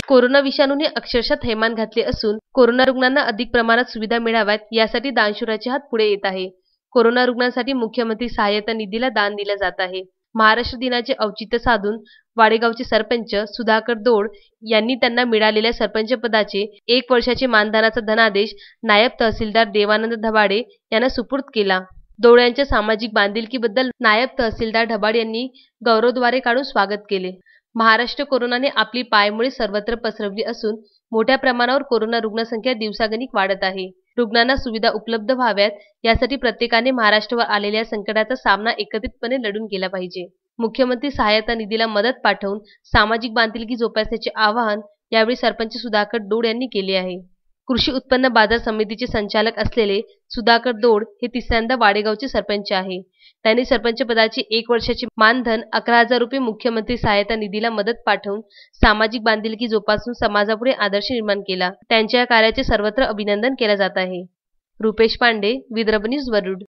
Corona विषाणूने अक्षरशः थैमान घातले असून कोरोना रुग्णांना अधिक प्रमाणात सुविधा मिळाव्यात यासाठी दानशूराचे हात पुढे येत आहे। कोरोना रुग्णांसाठी मुख्यमंत्री सहाय्यता निधीला दान दिले जात आहे। महाराष्ट्र दिनाचे औचित्य साधून वाडेगावचे सरपंच सुधाकर दोड यांनी त्यांना मिळालेल्या सरपंच पदाचे 1 वर्षाचे मानधनाचा धनादेश नायब तहसीलदार देवानंद ढबाडे यांना सुपूर्द केला। दोड यांच्या सामाजिक बांधिलकीबद्दल नायब तहसीलदार ढबाडे यांनी गौरवद्वारे काढून स्वागत केले। महाराष्ट्र कोरोनाने आपली पायमुळे सर्वत्र पसरवली असून मोठ्या प्रमाणावर कोरोना रुग्णसंख्या दिवसागणिक वाढत आहे। रुग्णांना सुविधा उपलब्ध व्हाव्यात यासाठी प्रत्येकाने महाराष्ट्रावर आलेल्या संकटाचा सामना एकत्रितपणे लढून केला पाहिजे। मुख्यमंत्री सहाय्यता निधीला मदत पाठवून सामाजिक बांधिलकी जोपासण्याचे आवाहन यावेळी सरपंच सुधाकर दोड यांनी केले आहे। कृषी उत्पन्न बाजार समितीचे संचालक असलेले सुधाकर दोड हे तिसऱ्यांदा वाडेगावचे सरपंच आहे। त्यांनी सरपंच पदाचे 1 वर्षाचे मानधन 11,000 रुपये मुख्यमंत्री सहाय्यता निधीला मदत पाठवून सामाजिक बांधिलकी जोपासून समाजापुढे आदर्श निर्माण केला। त्यांच्या कार्याचे सर्वत्र अभिनंदन केले जात आहे। रुपेश पांडे, विदर्भ न्यूज वरुड।